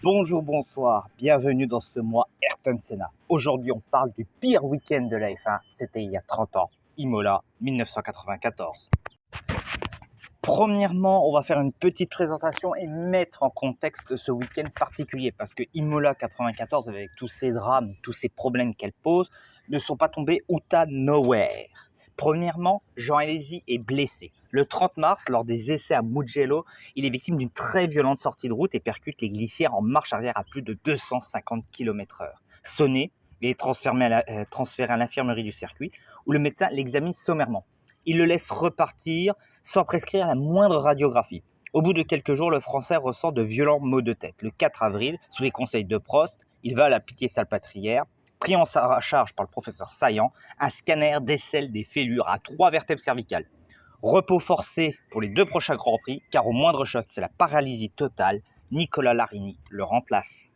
Bonjour, bonsoir, bienvenue dans ce mois Ayrton Senna. Aujourd'hui, on parle du pire week-end de la F1, c'était il y a 30 ans, Imola 1994. Premièrement, on va faire une petite présentation et mettre en contexte ce week-end particulier parce que Imola 94, avec tous ces drames, tous ces problèmes qu'elle pose, ne sont pas tombés out of nowhere. Premièrement, Jean Alesi est blessé. Le 30 mars, lors des essais à Mugello, il est victime d'une très violente sortie de route et percute les glissières en marche arrière à plus de 250 km/h. Sonné, il est transféré à l'infirmerie du circuit où le médecin l'examine sommairement. Il le laisse repartir sans prescrire la moindre radiographie. Au bout de quelques jours, le Français ressent de violents maux de tête. Le 4 avril, sous les conseils de Prost, il va à la Pitié-Salpêtrière. Pris en charge par le professeur Saillant, un scanner décèle des fêlures à 3 vertèbres cervicales. Repos forcé pour les 2 prochains Grands Prix, car au moindre choc, c'est la paralysie totale. Nicolas Larini le remplace.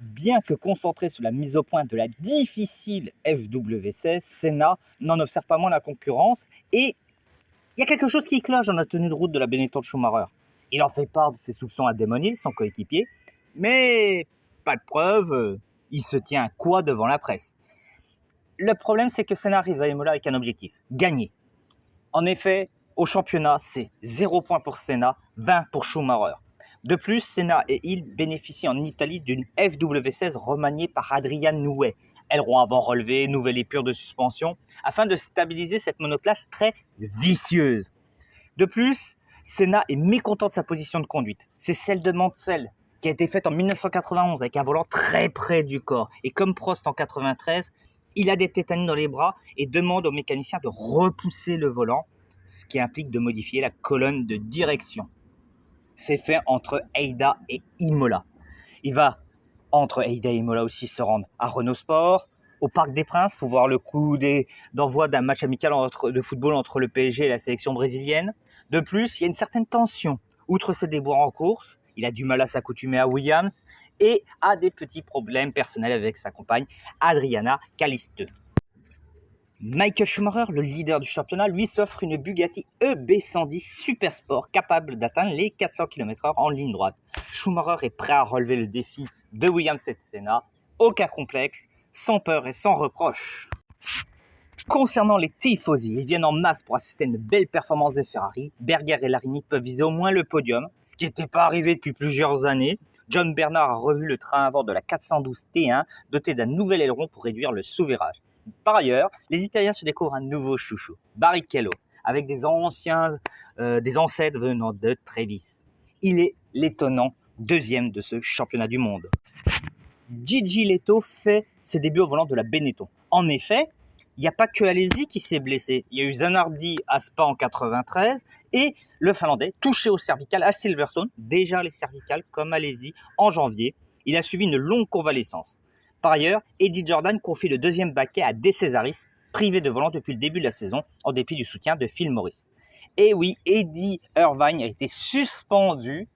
Bien que concentré sur la mise au point de la difficile FW16, Senna n'en observe pas moins la concurrence et il y a quelque chose qui cloche dans la tenue de route de la Benetton de Schumacher. Il en fait part de ses soupçons à Damon Hill, son coéquipier, mais pas de preuve, il se tient quoi devant la presse. Le problème, c'est que Senna arrive à Imola avec un objectif, gagner. En effet, au championnat, c'est 0 points pour Senna, 20 pour Schumacher. De plus, Senna et Hill bénéficient en Italie d'une FW16 remaniée par Adrian Newey. Aileron avant relevé, nouvelle épure de suspension, afin de stabiliser cette monoplace très vicieuse. De plus, Senna est mécontent de sa position de conduite. C'est celle de Mansell, qui a été faite en 1991 avec un volant très près du corps. Et comme Prost en 93, il a des tétanies dans les bras et demande au mécanicien de repousser le volant, ce qui implique de modifier la colonne de direction. C'est fait entre Aida et Imola. Il va, entre Aida et Imola aussi, se rendre à Renault Sport, au Parc des Princes, pour voir le coup d'envoi d'un match amical de football entre le PSG et la sélection brésilienne. De plus, il y a une certaine tension. Outre ses déboires en course, il a du mal à s'accoutumer à Williams et a des petits problèmes personnels avec sa compagne Adriana Caliste. Michael Schumacher, le leader du championnat, lui s'offre une Bugatti EB110 Super Sport capable d'atteindre les 400 km/h en ligne droite. Schumacher est prêt à relever le défi de Williams et de Senna, aucun complexe, sans peur et sans reproche. Concernant les tifosi, ils viennent en masse pour assister à une belle performance des Ferrari. Berger et Larini peuvent viser au moins le podium, ce qui n'était pas arrivé depuis plusieurs années. John Bernard a revu le train à bord de la 412 T1, doté d'un nouvel aileron pour réduire le sous-virage. Par ailleurs, les Italiens se découvrent un nouveau chouchou, Barrichello, avec des ancêtres venant de Trevis. Il est l'étonnant deuxième de ce championnat du monde. Gigi Leto fait ses débuts au volant de la Benetton. En effet, il n'y a pas que Alesi qui s'est blessé. Il y a eu Zanardi à Spa en 93 et le Finlandais touché au cervical à Silverstone, déjà les cervicales comme Alesi en janvier. Il a subi une longue convalescence. Par ailleurs, Eddie Jordan confie le deuxième baquet à De Cesaris, privé de volant depuis le début de la saison, en dépit du soutien de Phil Morris. Et oui, Eddie Irvine a été suspendu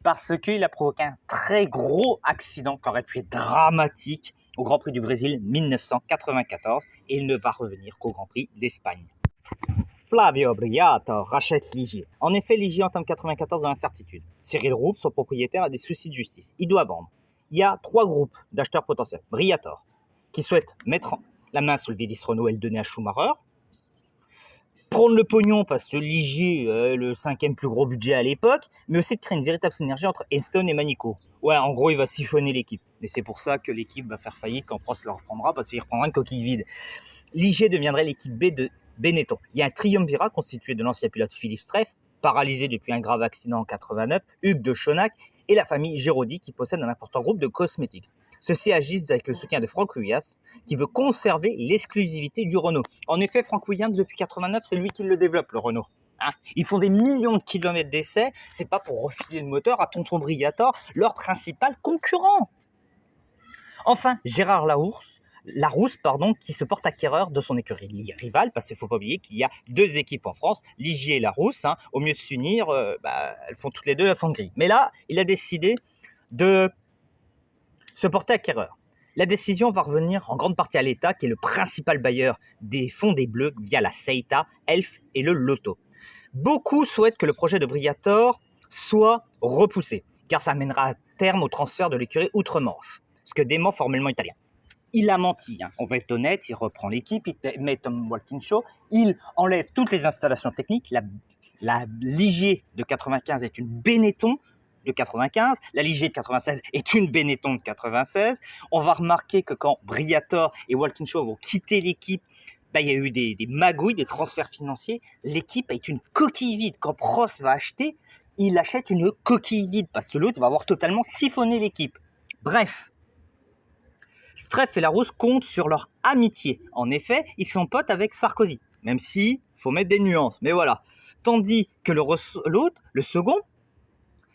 parce qu'il a provoqué un très gros accident qui aurait pu être dramatique au Grand Prix du Brésil 1994 et il ne va revenir qu'au Grand Prix d'Espagne. Flavio Briatore rachète Ligier. En effet, Ligier entame 94 dans l'incertitude. Cyril Rouf, son propriétaire, a des soucis de justice. Il doit vendre. Il y a 3 groupes d'acheteurs potentiels. Briatore, qui souhaite mettre la main sur le Vilis Renault et le donner à Schumacher. Prendre le pognon parce que Ligier est le 5e plus gros budget à l'époque, mais aussi de créer une véritable synergie entre Enstone et Manico. Ouais, en gros, il va siphonner l'équipe. Et c'est pour ça que l'équipe va faire faillite quand Prost le reprendra, parce qu'il reprendra une coquille vide. Ligier deviendrait l'équipe B de Benetton. Il y a un triumvirat constitué de l'ancien pilote Philippe Streff, paralysé depuis un grave accident en 89, Hugues de Chonac et la famille Géraudy qui possède un important groupe de cosmétiques. Ceux-ci agissent avec le soutien de Frank Williams qui veut conserver l'exclusivité du Renault. En effet, Frank Williams, depuis 89, c'est lui qui le développe, le Renault. Ils font des millions de kilomètres d'essais, c'est pas pour refiler le moteur à Tonton Briatore, leur principal concurrent. Enfin, Gérard Larousse, qui se porte acquéreur de son écurie rivale, parce qu'il ne faut pas oublier qu'il y a 2 équipes en France, Ligier et Larousse. Au mieux de s'unir, elles font toutes les 2 la fonderie. Mais là, il a décidé de se porter acquéreur. La décision va revenir en grande partie à l'État, qui est le principal bailleur des fonds des Bleus via la CEITA, ELF et le Loto. Beaucoup souhaitent que le projet de Briatore soit repoussé. car ça amènera à terme au transfert de l'écurie outre-Manche, ce que dément formellement italien. Il a menti, hein. On va être honnête, il reprend l'équipe, il met Tom Walkinshaw, il enlève toutes les installations techniques, la Ligier de 95 est une Benetton de 95, la Ligier de 96 est une Benetton de 96. On va remarquer que quand Briatore et Walkinshaw vont quitter l'équipe, il y a eu des magouilles, des transferts financiers. L'équipe est une coquille vide. Quand Prost va acheter, il achète une coquille vide parce que l'autre va avoir totalement siphonné l'équipe. Bref, Streff et Larousse comptent sur leur amitié. En effet, ils sont potes avec Sarkozy, même si faut mettre des nuances. Mais voilà. Tandis que l'autre, le second,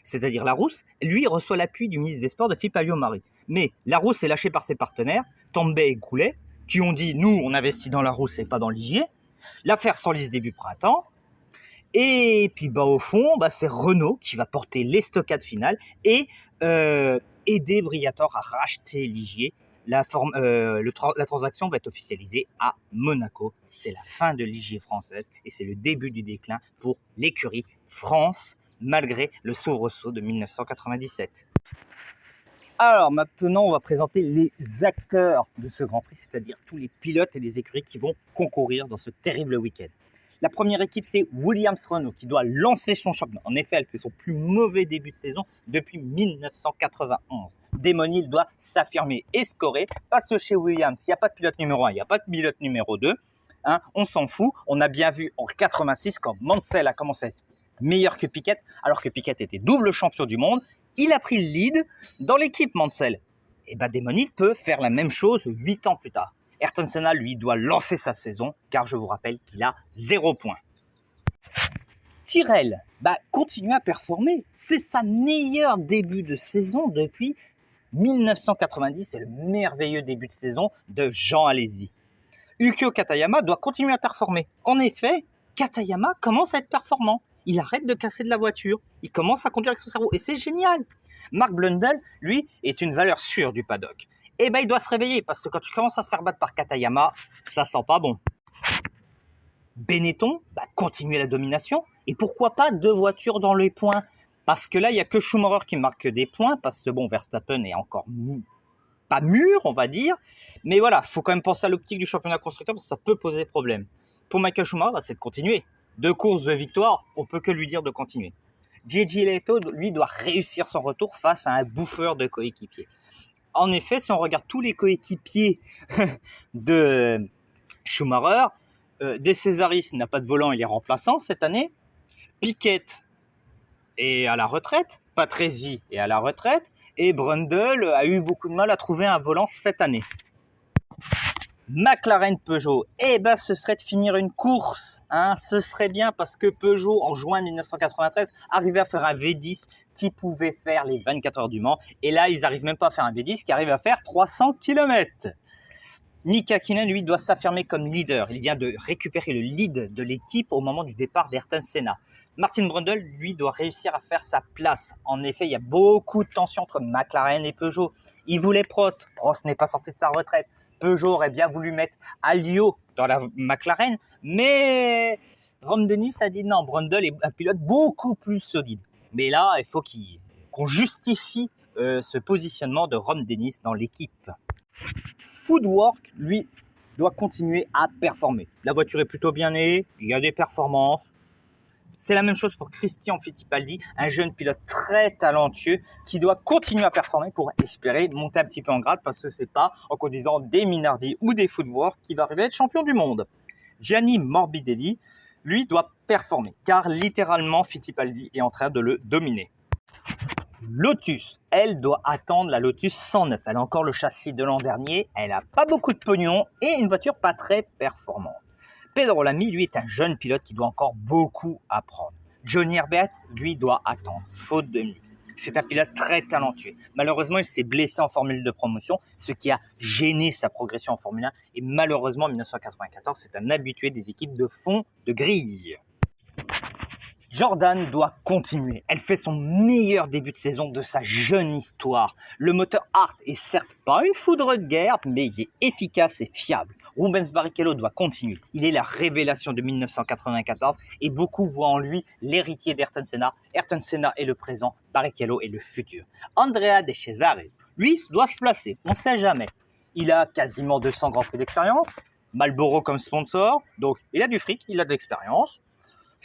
c'est-à-dire Larousse, lui reçoit l'appui du ministre des Sports de Philippe Alliot-Marie. Mais Larousse est lâché par ses partenaires, Tambay et Goulet, qui ont dit « nous, on investit dans Larousse et pas dans Ligier ». L'affaire s'enlise début printemps. Et puis au fond, c'est Renault qui va porter l'estocade finale et aider Briatore à racheter Ligier. La transaction va être officialisée à Monaco. C'est la fin de Ligier française et c'est le début du déclin pour l'écurie France, malgré le soubresaut de 1997. Alors maintenant, on va présenter les acteurs de ce Grand Prix, c'est-à-dire tous les pilotes et les écuries qui vont concourir dans ce terrible week-end. La première équipe, c'est Williams-Renault qui doit lancer son championnat. En effet, elle fait son plus mauvais début de saison depuis 1991. Damon Hill doit s'affirmer et scorer parce que chez Williams, il n'y a pas de pilote numéro 1, il n'y a pas de pilote numéro 2. Hein, on s'en fout. On a bien vu en 86 quand Mansell a commencé à être meilleur que Piquet, alors que Piquet était double champion du monde. Il a pris le lead dans l'équipe Mansell. Et Damon Hill peut faire la même chose 8 ans plus tard. Ayrton Senna, lui, doit lancer sa saison, car je vous rappelle qu'il a 0 points. Tyrrell continue à performer. C'est sa meilleure début de saison depuis 1990. C'est le merveilleux début de saison de Jean Alesi. Ukyo Katayama doit continuer à performer. En effet, Katayama commence à être performant. Il arrête de casser de la voiture. Il commence à conduire avec son cerveau. Et c'est génial. Mark Blundell, lui, est une valeur sûre du paddock. Et il doit se réveiller parce que quand tu commences à se faire battre par Katayama, ça sent pas bon. Benetton, continuer la domination. Et pourquoi pas 2 voitures dans les points? Parce que là, il n'y a que Schumacher qui marque des points. Parce que Verstappen est encore pas mûr, on va dire. Mais voilà, il faut quand même penser à l'optique du championnat constructeur parce que ça peut poser problème. Pour Michael Schumacher, c'est de continuer. 2 courses de victoire, on peut que lui dire de continuer. J.J. Leto, lui, doit réussir son retour face à un bouffeur de coéquipiers. En effet, si on regarde tous les coéquipiers de Schumacher, De Cesaris n'a pas de volant, il est remplaçant cette année. Piquet est à la retraite. Patrese est à la retraite. Et Brundle a eu beaucoup de mal à trouver un volant cette année. McLaren Peugeot, ce serait de finir une course. Ce serait bien parce que Peugeot, en juin 1993, arrivait à faire un V10 qui pouvait faire les 24 heures du Mans. Et là, ils n'arrivent même pas à faire un V10 qui arrive à faire 300 km. Nick Hakkinen, lui, doit s'affirmer comme leader. Il vient de récupérer le lead de l'équipe au moment du départ d'Ayrton Senna. Martin Brundle, lui, doit réussir à faire sa place. En effet, il y a beaucoup de tensions entre McLaren et Peugeot. Il voulait Prost. Prost n'est pas sorti de sa retraite. Peugeot aurait bien voulu mettre Alliot dans la McLaren, mais Ron Dennis a dit non, Brundle est un pilote beaucoup plus solide. Mais là, il faut qu'on justifie ce positionnement de Ron Dennis dans l'équipe. Footwork, lui, doit continuer à performer. La voiture est plutôt bien née, il y a des performances. C'est la même chose pour Christian Fittipaldi, un jeune pilote très talentueux qui doit continuer à performer pour espérer monter un petit peu en grade parce que c'est pas en conduisant des Minardi ou des Footwork qui va arriver à être champion du monde. Gianni Morbidelli, lui, doit performer car littéralement Fittipaldi est en train de le dominer. Lotus, elle doit attendre la Lotus 109. Elle a encore le châssis de l'an dernier, elle n'a pas beaucoup de pognon et une voiture pas très performante. Pedro Lamy, lui, est un jeune pilote qui doit encore beaucoup apprendre. Johnny Herbert, lui, doit attendre, faute de mieux. C'est un pilote très talentueux. Malheureusement, il s'est blessé en Formule de promotion, ce qui a gêné sa progression en Formule 1. Et malheureusement, en 1994, c'est un habitué des équipes de fond de grille. Jordan doit continuer. Elle fait son meilleur début de saison de sa jeune histoire. Le moteur Hart est certes pas une foudre de guerre, mais il est efficace et fiable. Rubens Barrichello doit continuer. Il est la révélation de 1994 et beaucoup voient en lui l'héritier d'Ayrton Senna. Ayrton Senna est le présent, Barrichello est le futur. Andrea De Cesaris, lui, doit se placer, on ne sait jamais. Il a quasiment 200 grands prix d'expérience, Marlboro comme sponsor, donc il a du fric, il a de l'expérience.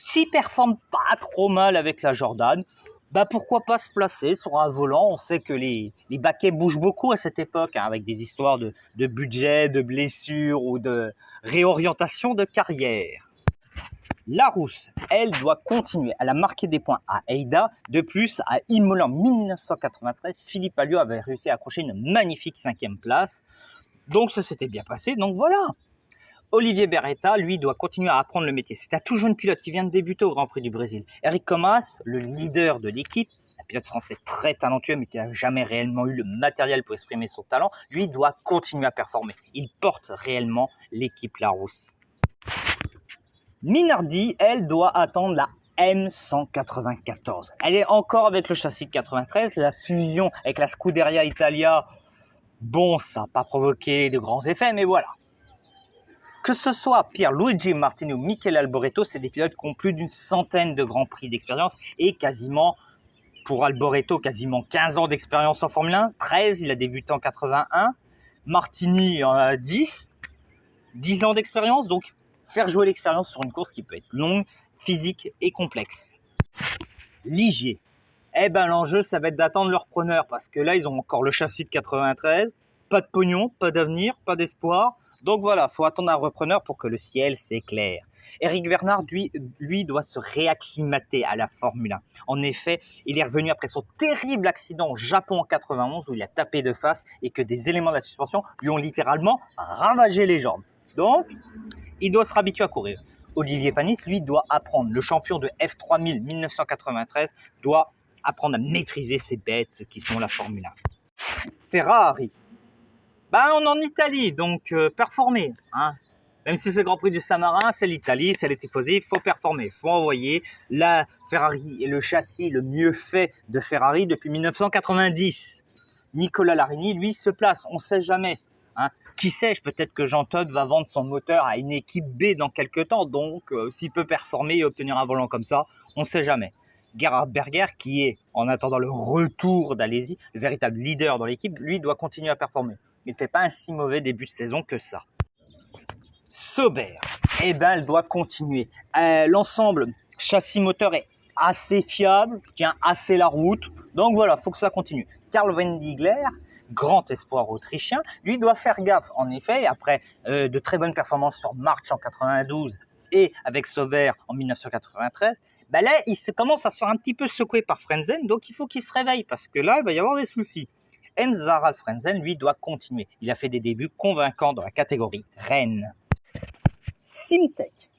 S'il performe pas trop mal avec la Jordan, bah pourquoi pas se placer sur un volant. On sait que les baquets bougent beaucoup à cette époque, hein, avec des histoires de budget, de blessures ou de réorientation de carrière. Larousse, elle doit continuer. Elle a marqué des points à Aida. De plus, à Imola en 1993, Philippe Alliot avait réussi à accrocher une magnifique 5e place. Donc ça s'était bien passé, donc voilà. Olivier Beretta, lui, doit continuer à apprendre le métier. C'est un tout jeune pilote qui vient de débuter au Grand Prix du Brésil. Eric Comas, le leader de l'équipe, un pilote français très talentueux, mais qui n'a jamais réellement eu le matériel pour exprimer son talent, lui doit continuer à performer. Il porte réellement l'équipe Larousse. Minardi, elle doit attendre la M194. Elle est encore avec le châssis de 93. La fusion avec la Scuderia Italia, bon, ça n'a pas provoqué de grands effets, mais voilà. Que ce soit Pierluigi Martini ou Michele Alboreto, c'est des pilotes qui ont plus d'une centaine de grands prix d'expérience et quasiment, pour Alboreto, quasiment 15 ans d'expérience en Formule 1. 13, il a débuté en 81. Martini en a 10 ans d'expérience. Donc, faire jouer l'expérience sur une course qui peut être longue, physique et complexe. Ligier. Eh ben, l'enjeu, ça va être d'attendre leur preneur parce que là, ils ont encore le châssis de 93. Pas de pognon, pas d'avenir, pas d'espoir. Donc voilà, il faut attendre un repreneur pour que le ciel s'éclaire. Eric Bernard, lui, doit se réacclimater à la Formule 1. En effet, il est revenu après son terrible accident au Japon en 91 où il a tapé de face et que des éléments de la suspension lui ont littéralement ravagé les jambes. Donc, il doit se réhabituer à courir. Olivier Panis, lui, doit apprendre. Le champion de F3000 1993 doit apprendre à maîtriser ces bêtes qui sont la Formule 1. Ferrari. On est en Italie, donc performer. Hein. Même si c'est le Grand Prix du Saint-Marin, c'est l'Italie, c'est les tifosi, il faut performer. Il faut envoyer. La Ferrari est le châssis le mieux fait de Ferrari depuis 1990. Nicolas Larini, lui, se place, on ne sait jamais. Hein. Qui sait, peut-être que Jean Todt va vendre son moteur à une équipe B dans quelques temps. Donc, s'il peut performer et obtenir un volant comme ça, on ne sait jamais. Gerhard Berger, qui est, en attendant le retour d'Alesi, le véritable leader dans l'équipe, lui doit continuer à performer. Il ne fait pas un si mauvais début de saison que ça. Sauber, elle doit continuer. L'ensemble châssis-moteur est assez fiable, tient assez la route. Donc voilà, il faut que ça continue. Karl Wendlinger, grand espoir autrichien, lui doit faire gaffe. En effet, après de très bonnes performances sur March en 92 et avec Sauber en 1993, là, il commence à se faire un petit peu secouer par Frentzen, donc il faut qu'il se réveille parce que là, il va y avoir des soucis. Enz-Harald Frentzen, lui, doit continuer. Il a fait des débuts convaincants dans la catégorie Rennes. Simtech.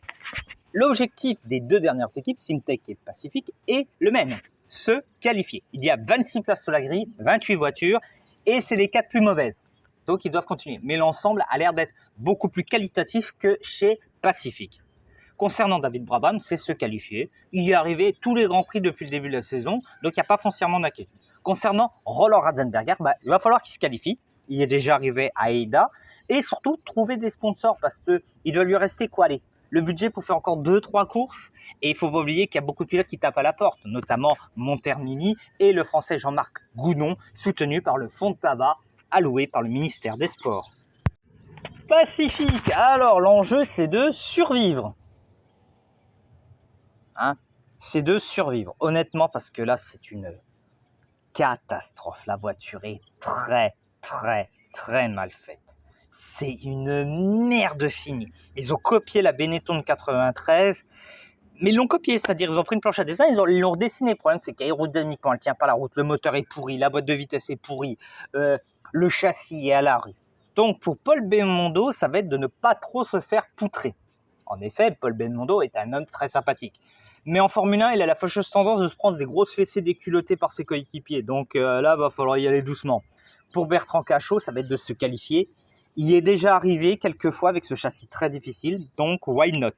L'objectif des deux dernières équipes, Simtech et Pacific, est le même, se qualifier. Il y a 26 places sur la grille, 28 voitures, et c'est les 4 plus mauvaises. Donc, ils doivent continuer. Mais l'ensemble a l'air d'être beaucoup plus qualitatif que chez Pacific. Concernant David Brabham, c'est se qualifier. Il y est arrivé tous les grands prix depuis le début de la saison, donc il n'y a pas foncièrement d'inquiétude. Concernant Roland Ratzenberger, il va falloir qu'il se qualifie. Il est déjà arrivé à Aida. Et surtout, trouver des sponsors parce qu'il doit lui rester quoi aller. Le budget pour faire encore 2-3 courses. Et il ne faut pas oublier qu'il y a beaucoup de pilotes qui tapent à la porte, notamment Montermini et le français Jean-Marc Goudon, soutenu par le fonds de tabac alloué par le ministère des Sports. Pacific, alors l'enjeu c'est de survivre. C'est de survivre, honnêtement, parce que là c'est une catastrophe. La voiture est très, très, très mal faite. C'est une merde finie. Ils ont copié la Benetton 93, mais ils l'ont copié, c'est-à-dire ils ont pris une planche à dessin, ils l'ont redessiné. Le problème, c'est qu'aérodynamiquement, elle ne tient pas la route, le moteur est pourri, la boîte de vitesse est pourrie, le châssis est à la rue. Donc pour Paul Belmondo, ça va être de ne pas trop se faire poutrer. En effet, Paul Belmondo est un homme très sympathique. Mais en Formule 1, il a la fâcheuse tendance de se prendre des grosses fessées déculottées par ses coéquipiers. Donc là, il va falloir y aller doucement. Pour Bertrand Cachot, ça va être de se qualifier. Il y est déjà arrivé quelques fois avec ce châssis très difficile, donc why not?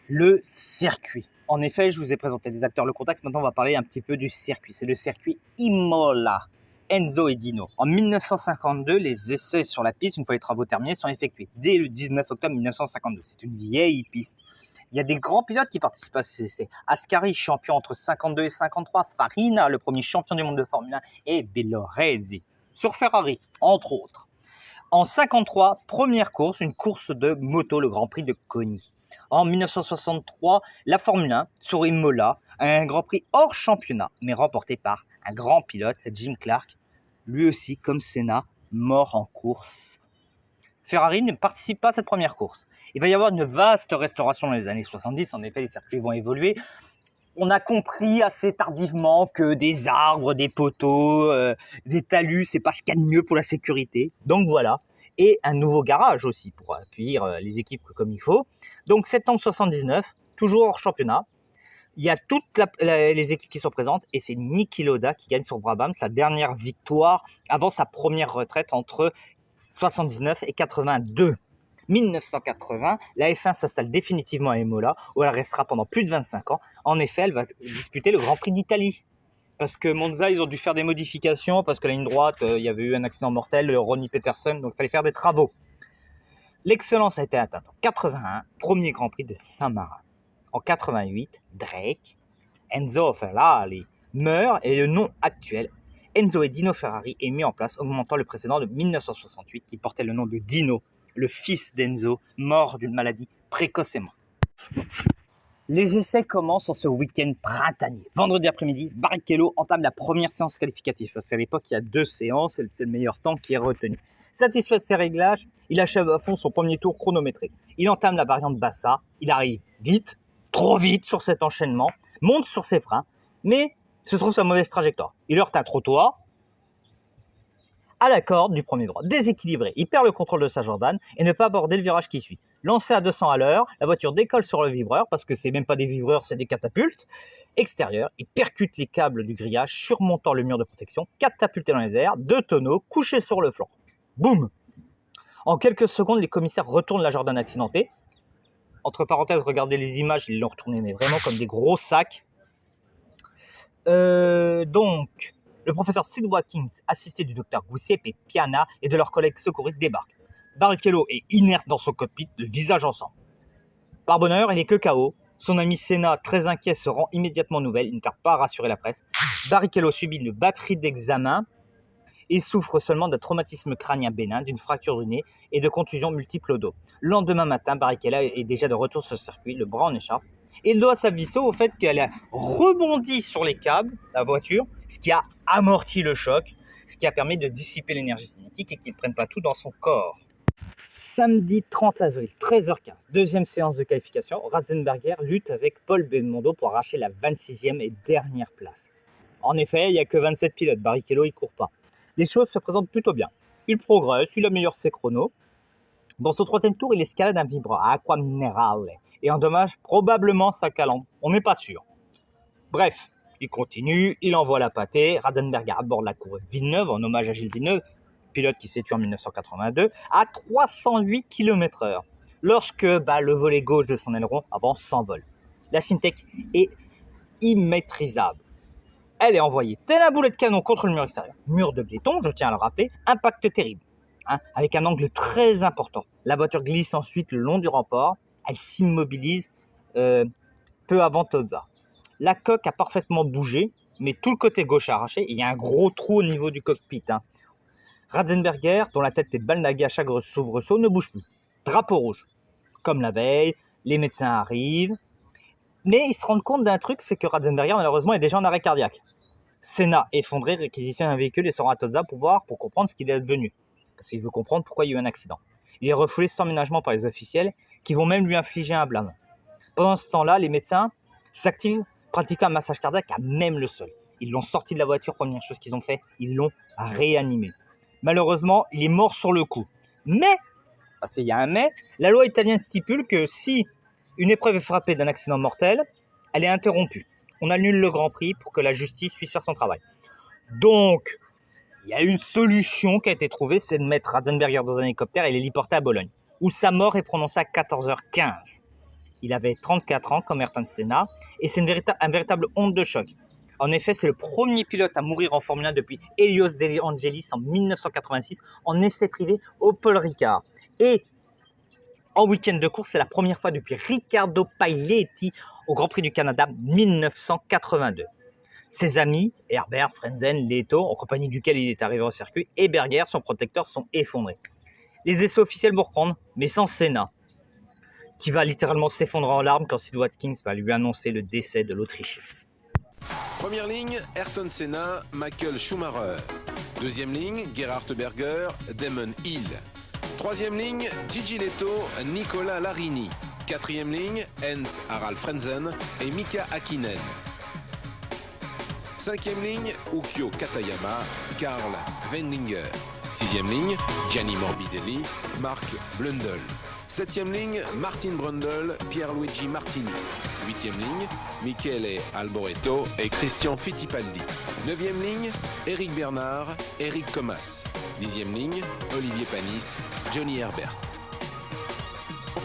Le circuit. En effet, je vous ai présenté des acteurs, le contexte. Maintenant, on va parler un petit peu du circuit. C'est le circuit Imola, Enzo et Dino. En 1952, les essais sur la piste, une fois les travaux terminés, sont effectués dès le 19 octobre 1952. C'est une vieille piste. Il y a des grands pilotes qui participent à ces essais. Ascari, champion entre 52 et 53. Farina, le premier champion du monde de Formule 1. Et Villoresi, sur Ferrari, entre autres. En 53, première course, une course de moto, le Grand Prix de Coni. En 1963, la Formule 1 sur Imola, un Grand Prix hors championnat, mais remporté par un grand pilote, Jim Clark, lui aussi, comme Senna, mort en course. Ferrari ne participe pas à cette première course. Il va y avoir une vaste restauration dans les années 70, en effet les circuits vont évoluer. On a compris assez tardivement que des arbres, des poteaux, des talus, c'est pas ce qu'il y a de mieux pour la sécurité. Donc voilà. Et un nouveau garage aussi pour accueillir les équipes comme il faut. Donc septembre 79, toujours hors championnat. Il y a toutes les équipes qui sont présentes et c'est Niki Lauda qui gagne sur Brabham, sa dernière victoire avant sa première retraite entre 79 et 82. 1980, la F1 s'installe définitivement à Imola, où elle restera pendant plus de 25 ans. En effet, elle va disputer le Grand Prix d'Italie. Parce que Monza, ils ont dû faire des modifications, parce que la ligne droite, il y avait eu un accident mortel, Ronnie Peterson, donc il fallait faire des travaux. L'excellence a été atteinte en 81, premier Grand Prix de Saint-Marin. En 88, Drake, Enzo Ferrari meurt et le nom actuel, Enzo et Dino Ferrari, est mis en place, augmentant le précédent de 1968 qui portait le nom de Dino, le fils d'Enzo, mort d'une maladie précocement. Les essais commencent en ce week-end printanier. Vendredi après-midi, Barrichello entame la première séance qualificative, parce qu'à l'époque, il y a 2 séances et c'est le meilleur temps qui est retenu. Satisfait de ses réglages, il achève à fond son premier tour chronométré. Il entame la variante Bassa, il arrive vite, trop vite sur cet enchaînement, monte sur ses freins, mais se trouve sa mauvaise trajectoire. Il heurte un trottoir à la corde du premier droit. Déséquilibré, il perd le contrôle de sa Jordan et ne peut pas aborder le virage qui suit. Lancé à 200 à l'heure, la voiture décolle sur le vibreur, parce que c'est même pas des vibreurs, c'est des catapultes. Extérieur, il percute les câbles du grillage, surmontant le mur de protection, catapulté dans les airs, 2 tonneaux couchés sur le flanc. Boum! En quelques secondes, les commissaires retournent la Jordan accidentée. Entre parenthèses, regardez les images, ils l'ont retournée, mais vraiment comme des gros sacs. Donc, le professeur Sid Watkins, assisté du docteur Giuseppe Piana et de leurs collègues secouristes, débarque. Barrichello est inerte dans son cockpit, le visage en sang. Par bonheur, il n'est que KO. Son ami Senna, très inquiet, se rend immédiatement nouvelle. Il ne tarde pas à rassurer la presse. Barrichello subit une batterie d'examens et souffre seulement d'un traumatisme crânien bénin, d'une fracture du nez et de contusions multiples au dos. Le lendemain matin, Barrichello est déjà de retour sur le circuit, le bras en écharpe. Et il doit sa vie au fait qu'elle a rebondi sur les câbles, la voiture, ce qui a amorti le choc, ce qui a permis de dissiper l'énergie cinétique et qu'il ne prenne pas tout dans son corps. Samedi 30 avril, 13h15, deuxième séance de qualification. Ratzenberger lutte avec Paul Belmondo pour arracher la 26e et dernière place. En effet, il n'y a que 27 pilotes, Barrichello il ne court pas. Les choses se présentent plutôt bien. Il progresse, il améliore ses chronos. Dans son troisième tour, il escalade un vibreur à Aqua Minerale et endommage probablement sa calandre. On n'est pas sûr. Bref, il continue, il envoie la pâtée. Ratzenberger aborde la course Villeneuve en hommage à Gilles Villeneuve, pilote qui s'est tué en 1982, à 308 km/h, lorsque le volet gauche de son aileron avant s'envole. La Syntec est immaîtrisable. Elle est envoyée tel un boulet de canon contre le mur extérieur. Mur de béton, je tiens à le rappeler, impact terrible, avec un angle très important. La voiture glisse ensuite le long du rempart, elle s'immobilise peu avant Tozza. La coque a parfaitement bougé, mais tout le côté gauche a arraché, et il y a un gros trou au niveau du cockpit. Ratzenberger, dont la tête est balnaguée à chaque soubresaut, ne bouge plus. Drapeau rouge. Comme la veille, les médecins arrivent. Mais ils se rendent compte d'un truc, c'est que Ratzenberger, malheureusement, est déjà en arrêt cardiaque. Senna, effondré, réquisitionne un véhicule et se rend à Tozza pour comprendre ce qu'il est advenu. Parce qu'il veut comprendre pourquoi il y a eu un accident. Il est refoulé sans ménagement par les officiels, qui vont même lui infliger un blâme. Pendant ce temps-là, les médecins s'activent, pratiquant un massage cardiaque à même le sol. Ils l'ont sorti de la voiture, première chose qu'ils ont fait, ils l'ont réanimé. Malheureusement, il est mort sur le coup. Mais, parce qu'il y a un mais, la loi italienne stipule que si une épreuve est frappée d'un accident mortel, elle est interrompue. On annule le Grand Prix pour que la justice puisse faire son travail. Donc, il y a une solution qui a été trouvée, c'est de mettre Ratzenberger dans un hélicoptère et l'héliporter à Bologne, où sa mort est prononcée à 14h15. Il avait 34 ans comme Ayrton Senna et c'est un véritable honte de choc. En effet, c'est le premier pilote à mourir en Formule 1 depuis Helios De Angelis en 1986 en essai privé au Paul Ricard. Et en week-end de course, c'est la première fois depuis Riccardo Pailletti au Grand Prix du Canada 1982. Ses amis, Herbert, Frentzen, Leto, en compagnie duquel il est arrivé au circuit, et Berger, son protecteur, sont effondrés. Les essais officiels vont reprendre, mais sans Senna, qui va littéralement s'effondrer en larmes quand Sid Watkins va lui annoncer le décès de l'Autrichien. Première ligne, Ayrton Senna, Michael Schumacher. Deuxième ligne, Gerhard Berger, Damon Hill. Troisième ligne, Gigi Leto, Nicolas Larini. Quatrième ligne, Heinz Harald Frentzen et Mika Häkkinen. Cinquième ligne, Ukyo Katayama, Karl Wendlinger. Sixième ligne, Gianni Morbidelli, Mark Blundell. Septième ligne, Martin Brundle, Pierluigi Martini. Huitième ligne, Michele Alboreto et Christian Fittipaldi. Neuvième ligne, Eric Bernard, Eric Comas. Dixième ligne, Olivier Panis, Johnny Herbert.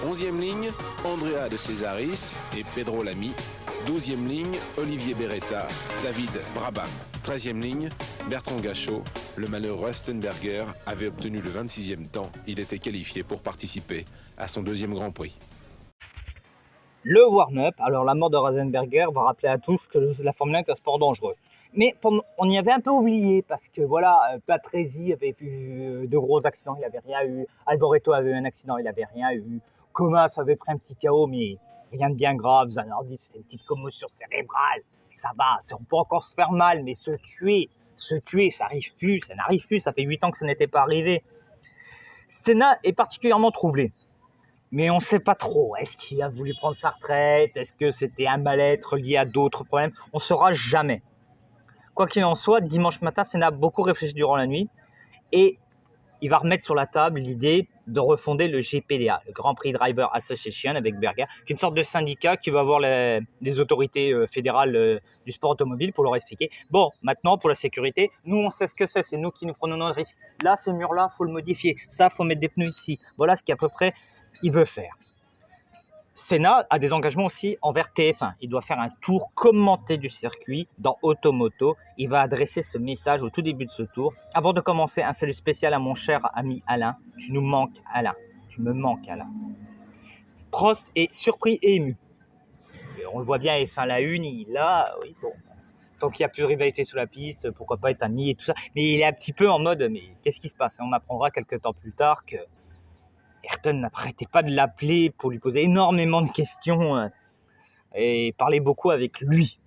Onzième ligne, Andrea de Cesaris et Pedro Lamy. Douzième ligne, Olivier Beretta, David Brabham. 13e ligne, Bertrand Gachot. Le malheureux Rustenberger avait obtenu le 26e temps. Il était qualifié pour participer à son deuxième Grand Prix. Le warm-up, alors la mort de Rustenberger va rappeler à tous que la Formule 1 est un sport dangereux. Mais on y avait un peu oublié parce que voilà, Patrese avait eu de gros accidents, il n'avait rien eu. Alboreto avait eu un accident, il n'avait rien eu. Comas avait pris un petit KO, mais rien de bien grave. Zanardi, c'était une petite commotion cérébrale. Ça va, on peut encore se faire mal, mais se tuer, ça n'arrive plus. Ça fait 8 ans que ça n'était pas arrivé. Senna est particulièrement troublé. Mais on ne sait pas trop. Est-ce qu'il a voulu prendre sa retraite? Est-ce que c'était un mal-être lié à d'autres problèmes? On ne saura jamais. Quoi qu'il en soit, dimanche matin, Senna a beaucoup réfléchi durant la nuit et il va remettre sur la table l'idée de refonder le GPDA, le Grand Prix Driver Association avec Berger, qui est une sorte de syndicat qui va voir les autorités fédérales du sport automobile pour leur expliquer. Bon, maintenant, pour la sécurité, nous, on sait ce que c'est nous qui nous prenons nos risques. Là, ce mur-là, il faut le modifier. Ça, il faut mettre des pneus ici. Voilà ce qu'à peu près il veut faire. Senna a des engagements aussi envers TF1. Il doit faire un tour commenté du circuit dans Automoto. Il va adresser ce message au tout début de ce tour. Avant de commencer, un salut spécial à mon cher ami Alain. Tu nous manques, Alain. Tu me manques, Alain. Prost est surpris et ému. Et on le voit bien, F1 la une, il a... Oui, bon. Tant qu'il n'y a plus de rivalité sous la piste, pourquoi pas être ami et tout ça. Mais il est un petit peu en mode, mais qu'est-ce qui se passe? On apprendra quelques temps plus tard que Ayrton n'arrêtait pas de l'appeler pour lui poser énormément de questions et parler beaucoup avec lui.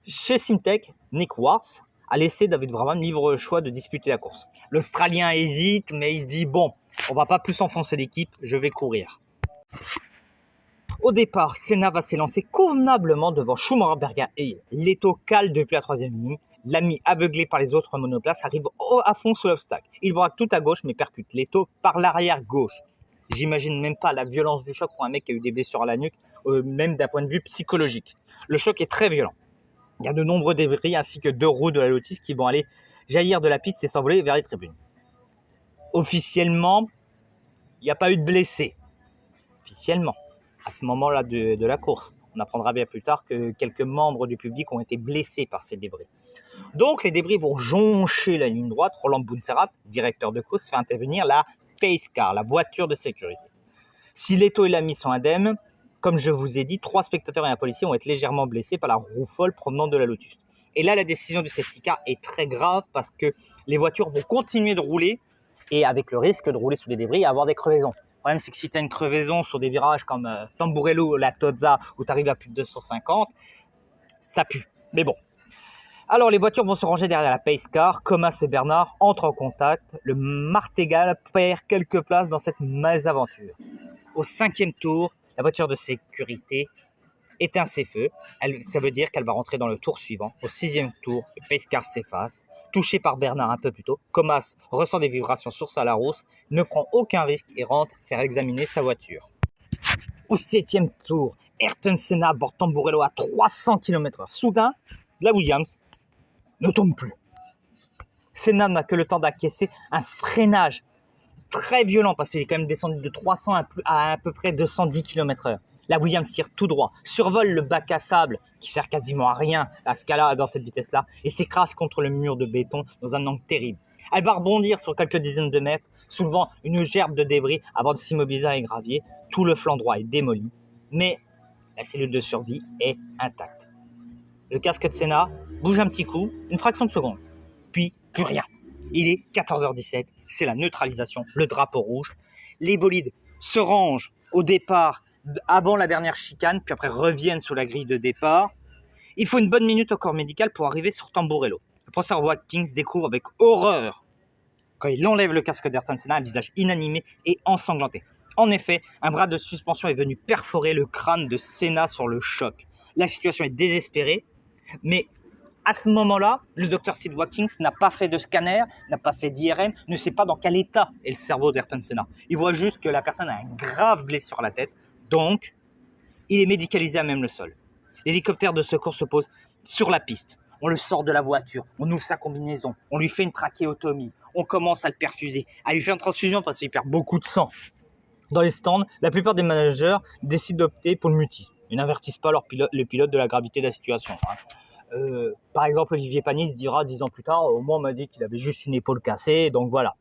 Chez Simtech, Nick Wards a laissé David Brabham libre le choix de disputer la course. L'Australien hésite, mais il se dit « Bon, on va pas plus enfoncer l'équipe, je vais courir ». Au départ, Senna va s'élancer convenablement devant Schumacher, Berger et Hill. Leto cale depuis la 3e ligne. L'ami aveuglé par les autres monoplaces arrive à fond sur l'obstacle. Il braque tout à gauche mais percute Leto par l'arrière gauche. J'imagine même pas la violence du choc pour un mec qui a eu des blessures à la nuque, même d'un point de vue psychologique. Le choc est très violent. Il y a de nombreux débris ainsi que 2 roues de la Lotus qui vont aller jaillir de la piste et s'envoler vers les tribunes. Officiellement, il n'y a pas eu de blessés. Officiellement, à ce moment-là de la course. On apprendra bien plus tard que quelques membres du public ont été blessés par ces débris. Donc les débris vont joncher la ligne droite. Roland Bounserrat, directeur de course, fait intervenir la Pace Car, la voiture de sécurité. Si Leto et l'ami sont indemnes, comme je vous ai dit, 3 spectateurs et un policier vont être légèrement blessés par la roue folle provenant de la Lotus. Et là, la décision du safety car est très grave parce que les voitures vont continuer de rouler et avec le risque de rouler sous des débris et avoir des crevaisons. Le problème, c'est que si tu as une crevaison sur des virages comme Tamburello ou la Tozza où tu arrives à plus de 250, ça pue. Mais bon. Alors, les voitures vont se ranger derrière la Pace Car. Comas et Bernard entrent en contact. Le Martegal perd quelques places dans cette mésaventure. Au 5e tour, la voiture de sécurité éteint ses feux. Ça veut dire qu'elle va rentrer dans le tour suivant. Au 6e tour, le Pace Car s'efface. Touché par Bernard un peu plus tôt, Comas ressent des vibrations sur sa Larousse, ne prend aucun risque et rentre faire examiner sa voiture. Au 7e tour, Ayrton Senna aborde Tamburello à 300 km/h. Soudain, la Williams ne tombe plus. Senna n'a que le temps d'acquiescer un freinage très violent parce qu'il est quand même descendu de 300 à peu près 210 km/h. La Williams tire tout droit, survole le bac à sable qui sert quasiment à rien à ce cas-là dans cette vitesse-là et s'écrase contre le mur de béton dans un angle terrible. Elle va rebondir sur quelques dizaines de mètres, soulevant une gerbe de débris avant de s'immobiliser dans les graviers. Tout le flanc droit est démoli, mais la cellule de survie est intacte. Le casque de Senna bouge un petit coup, une fraction de seconde, puis plus rien. Il est 14h17, c'est la neutralisation, le drapeau rouge. Les bolides se rangent au départ avant la dernière chicane, puis après reviennent sur la grille de départ. Il faut une bonne minute au corps médical pour arriver sur Tamburello. Le professeur Watkins découvre avec horreur, quand il enlève le casque d'Ayrton Senna, un visage inanimé et ensanglanté. En effet, un bras de suspension est venu perforer le crâne de Senna sur le choc. La situation est désespérée, mais à ce moment-là, le docteur Sid Watkins n'a pas fait de scanner, n'a pas fait d'IRM, ne sait pas dans quel état est le cerveau d'Ayrton Senna. Il voit juste que la personne a un grave blessure à la tête, donc il est médicalisé à même le sol. L'hélicoptère de secours se pose sur la piste. On le sort de la voiture, on ouvre sa combinaison, on lui fait une trachéotomie, on commence à le perfuser, à lui faire une transfusion parce qu'il perd beaucoup de sang. Dans les stands, la plupart des managers décident d'opter pour le mutisme. Ils n'avertissent pas le pilote de la gravité de la situation. Par exemple, Olivier Panis dira 10 ans plus tard, au moins on m'a dit qu'il avait juste une épaule cassée, donc voilà.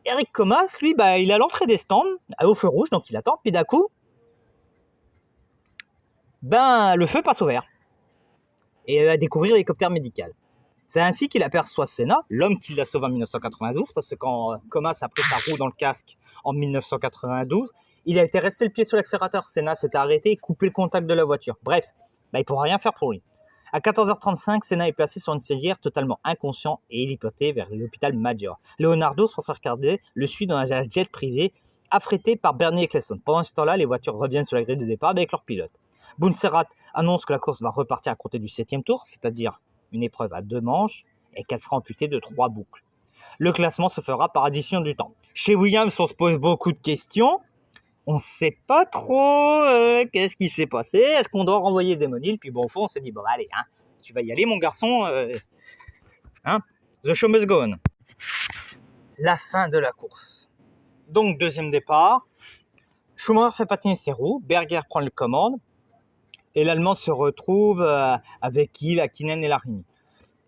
Eric Comas, lui, il est à l'entrée des stands, au feu rouge, donc il attend, puis d'un coup, le feu passe au vert. Et il va découvrir l'hélicoptère médical. C'est ainsi qu'il aperçoit Senna, l'homme qui l'a sauvé en 1992, parce que quand Comas a pris sa roue dans le casque en 1992, il a été resté le pied sur l'accélérateur. Senna s'était arrêté et coupé le contact de la voiture. Bref, il ne pourra rien faire pour lui. À 14h35, Senna est placé sur une civière totalement inconscient et héliporté vers l'hôpital Maggiore. Leonardo, son frère cadet, le suit dans un jet privé affrété par Bernie Eccleston. Pendant ce temps-là, les voitures reviennent sur la grille de départ avec leur pilote. Montserrat annonce que la course va repartir à compter du 7e tour, c'est-à-dire une épreuve à 2 manches, et qu'elle sera amputée de 3 boucles. Le classement se fera par addition du temps. Chez Williams, on se pose beaucoup de questions. On ne sait pas trop qu'est-ce qui s'est passé. Est-ce qu'on doit renvoyer Damon Hill? Puis au fond, on s'est dit, allez, tu vas y aller, mon garçon. The show must go on. La fin de la course. Donc, deuxième départ. Schumacher fait patiner ses roues. Berger prend le commande. Et l'Allemand se retrouve avec Hill, Hakkinen et Larini.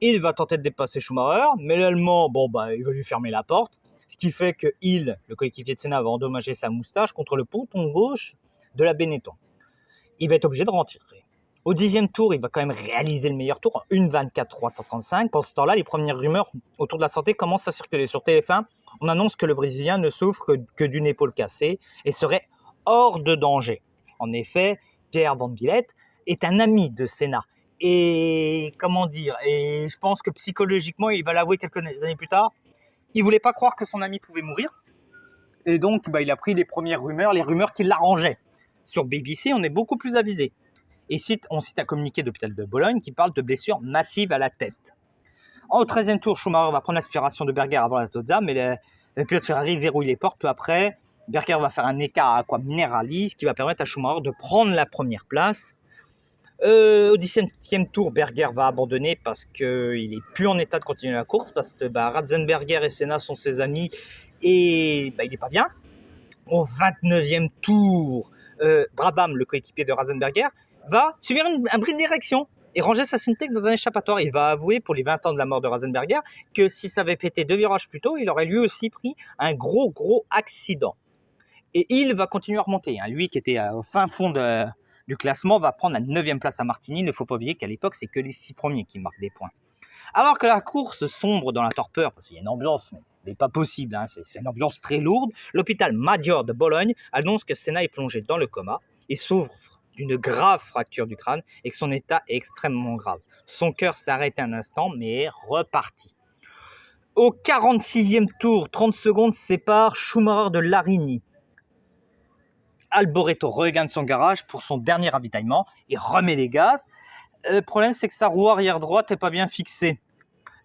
Il va tenter de dépasser Schumacher, mais l'Allemand, il va lui fermer la porte. Ce qui fait que Hill, le coéquipier de Senna, va endommager sa moustache contre le ponton gauche de la Benetton. Il va être obligé de retirer. Au 10e tour, il va quand même réaliser le meilleur tour, 1:24.335. Pendant ce temps-là, les premières rumeurs autour de la santé commencent à circuler. Sur TF1, on annonce que le Brésilien ne souffre que d'une épaule cassée et serait hors de danger. En effet, Pierre Van Vliet est un ami de Senna. Et et je pense que psychologiquement, il va l'avouer quelques années plus tard, il ne voulait pas croire que son ami pouvait mourir. Et donc, il a pris les premières rumeurs, les rumeurs qui l'arrangeaient. Sur BBC, on est beaucoup plus avisé. Et on cite un communiqué de l'hôpital de Bologne qui parle de blessures massives à la tête. Au 13e tour, Schumacher va prendre l'aspiration de Berger avant la Tozza, mais le pilote Ferrari verrouille les portes peu après. Berger va faire un écart à Aqua Minerali, ce qui va permettre à Schumacher de prendre la première place. Au 17e tour, Berger va abandonner parce qu'il n'est plus en état de continuer la course, parce que Ratzenberger et Senna sont ses amis et il n'est pas bien. Au 29e tour, Brabham, le coéquipier de Ratzenberger, va subir un bris de direction et ranger sa Syntec dans un échappatoire. Il va avouer pour les 20 ans de la mort de Ratzenberger que si ça avait pété 2 virages plus tôt, il aurait lui aussi pris un gros accident. Et il va continuer à remonter. Lui qui était au fin fond du classement va prendre la 9e place à Martigny. Il ne faut pas oublier qu'à l'époque, c'est que les 6 premiers qui marquent des points. Alors que la course sombre dans la torpeur, parce qu'il y a une ambiance, mais ce n'est pas possible, c'est une ambiance très lourde, l'hôpital Maggiore de Bologne annonce que Senna est plongé dans le coma et souffre d'une grave fracture du crâne et que son état est extrêmement grave. Son cœur s'arrête un instant, mais est reparti. Au 46e tour, 30 secondes séparent Schumacher de Larini. Alboreto regagne son garage pour son dernier ravitaillement et remet les gaz. Le problème, c'est que sa roue arrière droite n'est pas bien fixée.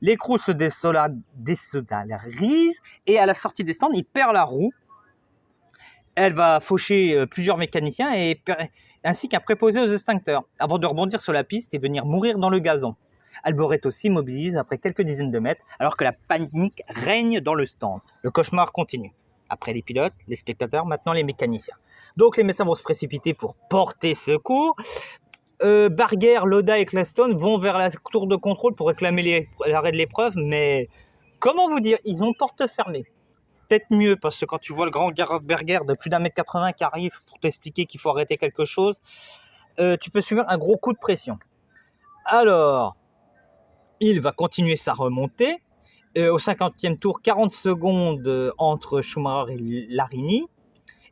L'écrou se désolarise et à la sortie des stands, il perd la roue. Elle va faucher plusieurs mécaniciens ainsi qu'un préposé aux extincteurs avant de rebondir sur la piste et venir mourir dans le gazon. Alboreto s'immobilise après quelques dizaines de mètres alors que la panique règne dans le stand. Le cauchemar continue. Après les pilotes, les spectateurs, maintenant les mécaniciens. Donc les médecins vont se précipiter pour porter secours. Berger, Lauda et Ecclestone vont vers la tour de contrôle pour réclamer l'arrêt de l'épreuve, mais comment vous dire, ils ont porte fermée. Peut-être mieux, parce que quand tu vois le grand Gerhard Berger de plus d'1m80 qui arrive pour t'expliquer qu'il faut arrêter quelque chose, tu peux subir un gros coup de pression. Alors, il va continuer sa remontée. Au 50e tour, 40 secondes entre Schumacher et Larini.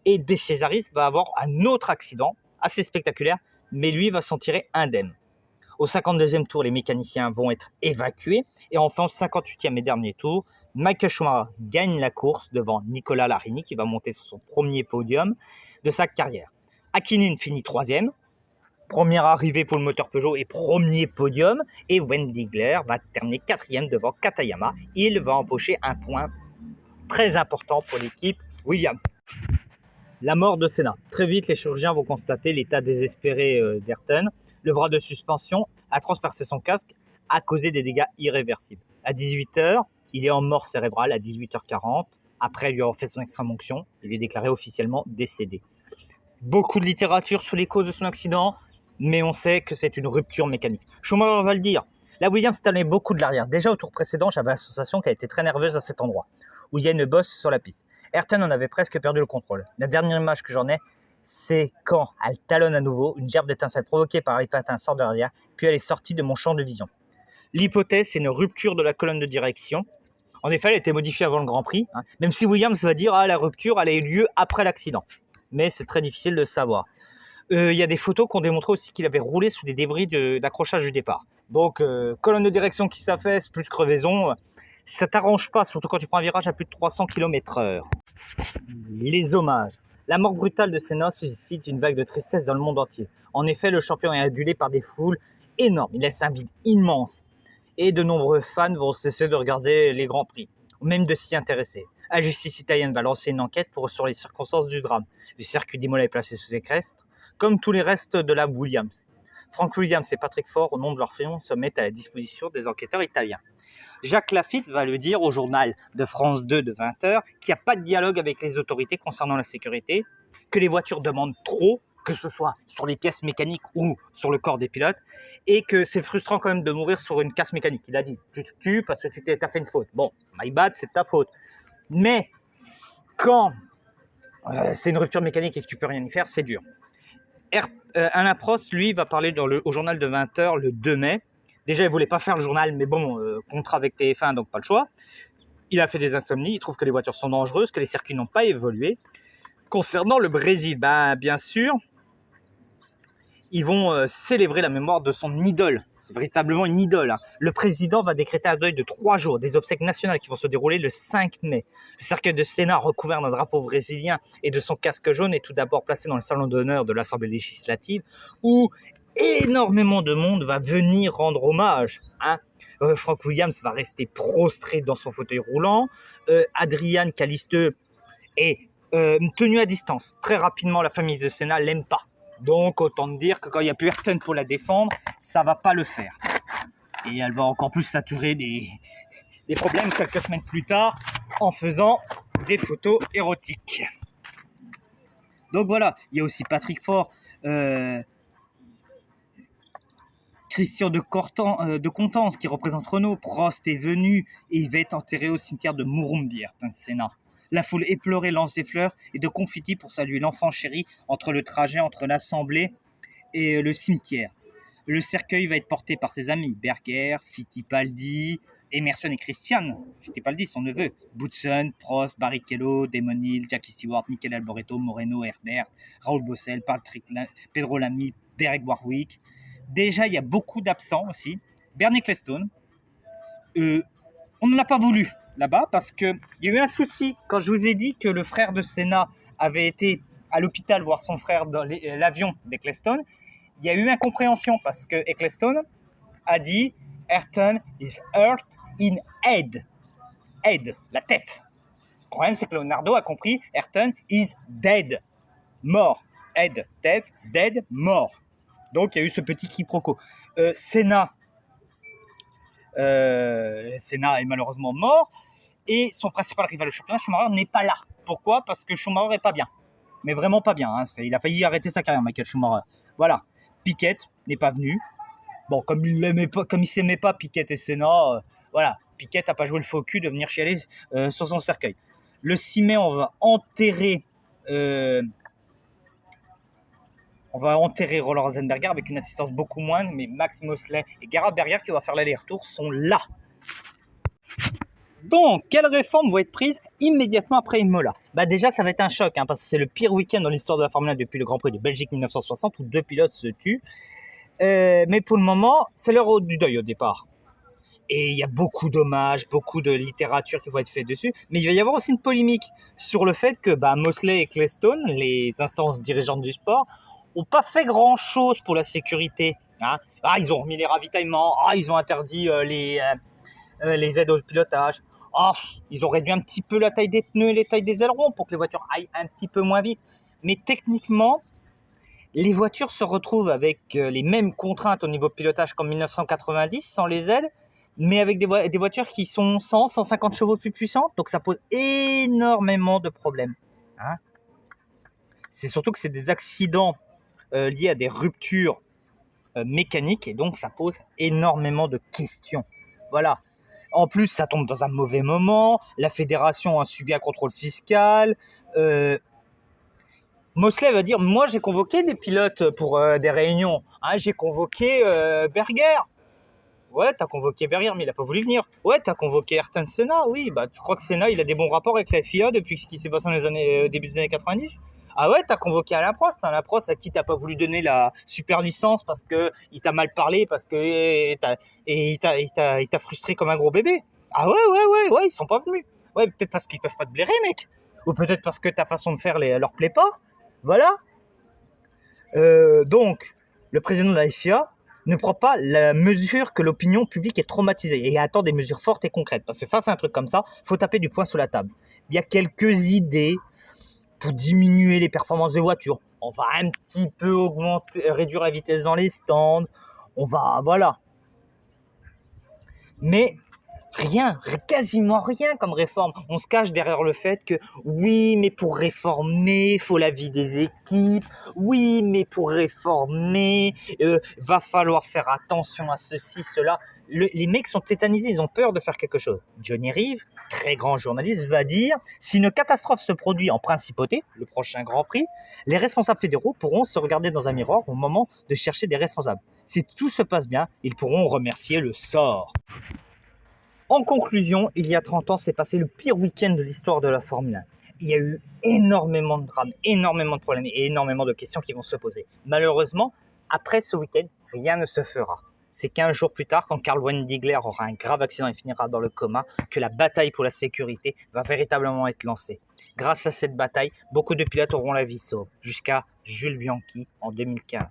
Et De Cesaris va avoir un autre accident assez spectaculaire, mais lui va s'en tirer indemne. Au 52e tour, les mécaniciens vont être évacués. Et enfin, au 58e et dernier tour, Michael Schumacher gagne la course devant Nicolas Larini, qui va monter sur son premier podium de sa carrière. Hakkinen finit 3e. Première arrivée pour le moteur Peugeot et premier podium. Et Wendlinger va terminer 4e devant Katayama. Il va empocher un point très important pour l'équipe Williams. La mort de Senna. Très vite, les chirurgiens vont constater l'état désespéré d'Ayrton. Le bras de suspension a transpercé son casque, a causé des dégâts irréversibles. À 18h, il est en mort cérébrale. À 18h40, après lui avoir fait son extrême-onction, il est déclaré officiellement décédé. Beaucoup de littérature sur les causes de son accident, mais on sait que c'est une rupture mécanique. Schumacher va le dire. La Williams s'est allée beaucoup de l'arrière. Déjà au tour précédent, j'avais la sensation qu'elle était très nerveuse à cet endroit, où il y a une bosse sur la piste. Ayrton en avait presque perdu le contrôle. La dernière image que j'en ai, c'est quand elle talonne à nouveau, une gerbe d'étincelle provoquée par les patins sort de l'arrière, puis elle est sortie de mon champ de vision. L'hypothèse, c'est une rupture de la colonne de direction. En effet, elle a été modifiée avant le Grand Prix, même si Williams va dire la rupture elle a eu lieu après l'accident. Mais c'est très difficile de savoir. Il y a des photos qui ont démontré aussi qu'il avait roulé sous des débris d'accrochage du départ. Donc, colonne de direction qui s'affaisse, plus crevaison, ça t'arrange pas, surtout quand tu prends un virage à plus de 300 km/h. Les hommages. La mort brutale de Senna suscite une vague de tristesse dans le monde entier. En effet, le champion est adulé par des foules énormes. Il laisse un vide immense. Et de nombreux fans vont cesser de regarder les Grands Prix, ou même de s'y intéresser. La justice italienne va lancer une enquête sur les circonstances du drame. Le circuit d'Imola est placé sous séquestre, comme tous les restes de la Williams. Frank Williams et Patrick Faure, au nom de leur firme, se mettent à la disposition des enquêteurs italiens. Jacques Lafitte va le dire au journal de France 2 de 20h qu'il n'y a pas de dialogue avec les autorités concernant la sécurité, que les voitures demandent trop, que ce soit sur les pièces mécaniques ou sur le corps des pilotes, et que c'est frustrant quand même de mourir sur une casse mécanique. Il a dit, tu te tues parce que tu as fait une faute. Bon, my bad, c'est ta faute. Mais quand c'est une rupture mécanique et que tu peux rien y faire, c'est dur. Alain Prost, lui, va parler au journal de 20h le 2 mai. Déjà, il ne voulait pas faire le journal, mais bon, contrat avec TF1, donc pas le choix. Il a fait des insomnies, il trouve que les voitures sont dangereuses, que les circuits n'ont pas évolué. Concernant le Brésil, bien sûr, ils vont célébrer la mémoire de son idole. C'est véritablement une idole. Le président va décréter un deuil de 3 jours, des obsèques nationales qui vont se dérouler le 5 mai. Le cercueil de Senna, recouvert d'un drapeau brésilien et de son casque jaune, est tout d'abord placé dans le salon d'honneur de l'Assemblée législative, où énormément de monde va venir rendre hommage. Frank Williams va rester prostré dans son fauteuil roulant. Adrian Callisto est tenu à distance. Très rapidement, la famille de Senna l'aime pas. Donc, autant dire que quand il n'y a plus Ayrton pour la défendre, ça va pas le faire. Et elle va encore plus saturer des problèmes quelques semaines plus tard en faisant des photos érotiques. Donc voilà, il y a aussi Patrick Faure, Christian de Constance qui représente Renault. Prost est venu et il va être enterré au cimetière de Murumbi, Ayrton Senna. La foule éplorée lance des fleurs et de confettis pour saluer l'enfant chéri entre le trajet entre l'assemblée et le cimetière. Le cercueil va être porté par ses amis Berger, Fittipaldi, Emerson et Christian Fittipaldi, son neveu, Boutsen, Prost, Barrichello, Damon Hill, Jackie Stewart, Michele Alboreto, Moreno, Herbert, Raoul Bossel, Pedro Lamy, Derek Warwick. Déjà, il y a beaucoup d'absents aussi. Bernie Ecclestone, on ne l'a pas voulu là-bas parce qu'il y a eu un souci. Quand je vous ai dit que le frère de Senna avait été à l'hôpital voir son frère dans l'avion d'Ecclestone, il y a eu incompréhension parce que Ecclestone a dit « Ayrton is hurt in head ». Head, la tête. Le problème, c'est que Leonardo a compris « Ayrton is dead ». Mort. Head, tête, dead, mort. Donc, il y a eu ce petit quiproquo. Senna est malheureusement mort et son principal rival au championnat, Schumacher, n'est pas là. Pourquoi ? Parce que Schumacher n'est pas bien. mais vraiment pas bien. Hein. Il a failli arrêter sa carrière, Michael Schumacher. Voilà. Piquet n'est pas venu. Bon, comme il s'aimait pas Piquet et Senna, voilà. Piquet n'a pas joué le faux cul de venir chialer sur son cercueil. Le 6 mai, on va enterrer Roland Ratzenberger avec une assistance beaucoup moindre, mais Max Mosley et Gerhard Berger qui vont faire l'aller-retour sont là. Donc, quelles réformes vont être prises immédiatement après Imola? Déjà, ça va être un choc, parce que c'est le pire week-end dans l'histoire de la Formule 1 depuis le Grand Prix de Belgique 1960 où 2 pilotes se tuent. Mais pour le moment, c'est l'heure du deuil au départ. Et il y a beaucoup d'hommages, beaucoup de littérature qui va être faite dessus. Mais il va y avoir aussi une polémique sur le fait que Mosley et Cleaston, les instances dirigeantes du sport, n'ont pas fait grand-chose pour la sécurité. Hein. Ils ont remis les ravitaillements, ils ont interdit les aides au pilotage. Ils ont réduit un petit peu la taille des pneus et les tailles des ailerons pour que les voitures aillent un petit peu moins vite. Mais techniquement, les voitures se retrouvent avec les mêmes contraintes au niveau pilotage qu'en 1990 sans les aides, mais avec des voitures qui sont 100, 150 chevaux plus puissantes. Donc ça pose énormément de problèmes. Hein. C'est surtout que c'est des accidents liés à des ruptures mécaniques et donc ça pose énormément de questions. Voilà. En plus, ça tombe dans un mauvais moment. La fédération a subi un contrôle fiscal. Mosley va dire, moi j'ai convoqué des pilotes pour des réunions. J'ai convoqué Berger. Ouais, t'as convoqué Berger, mais il n'a pas voulu venir. Ouais, t'as convoqué Ayrton Senna. Oui, tu crois que Senna, il a des bons rapports avec la FIA depuis ce qui s'est passé dans les années début des années 90? Ah ouais, t'as convoqué Alain Prost. Alain Prost à qui t'as pas voulu donner la super licence parce qu'il t'a mal parlé, parce que il t'a frustré comme un gros bébé. Ah ouais, ils sont pas venus. Ouais, peut-être parce qu'ils peuvent pas te blairer, mec. Ou peut-être parce que ta façon de faire leur plaît pas. Voilà. Donc, le président de la FIA ne prend pas la mesure que l'opinion publique est traumatisée et attend des mesures fortes et concrètes. Parce que face à un truc comme ça, il faut taper du poing sous la table. Il y a quelques idées pour diminuer les performances des voitures. On va un petit peu réduire la vitesse dans les stands. Voilà. Mais quasiment rien comme réforme. On se cache derrière le fait que oui, mais pour réformer, il faut l'avis des équipes. Oui, mais pour réformer, va falloir faire attention à ceci, cela. Les mecs sont tétanisés, ils ont peur de faire quelque chose. Johnny Reeve, très grand journaliste, va dire « Si une catastrophe se produit en principauté, le prochain Grand Prix, les responsables fédéraux pourront se regarder dans un miroir au moment de chercher des responsables. Si tout se passe bien, ils pourront remercier le sort. » En conclusion, il y a 30 ans, s'est passé le pire week-end de l'histoire de la Formule 1. Il y a eu énormément de drames, énormément de problèmes et énormément de questions qui vont se poser. Malheureusement, après ce week-end, rien ne se fera. C'est 15 jours plus tard, quand Karl Wendlinger aura un grave accident et finira dans le coma, que la bataille pour la sécurité va véritablement être lancée. Grâce à cette bataille, beaucoup de pilotes auront la vie sauve, jusqu'à Jules Bianchi en 2015.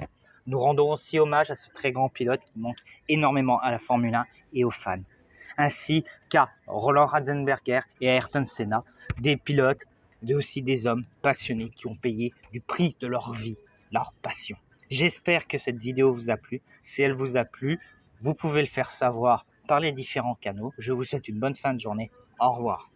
Nous rendons aussi hommage à ce très grand pilote qui manque énormément à la Formule 1 et aux fans, ainsi qu'à Roland Ratzenberger et à Ayrton Senna, des pilotes, aussi des hommes passionnés qui ont payé du prix de leur vie, leur passion. J'espère que cette vidéo vous a plu. Si elle vous a plu, vous pouvez le faire savoir par les différents canaux. Je vous souhaite une bonne fin de journée. Au revoir.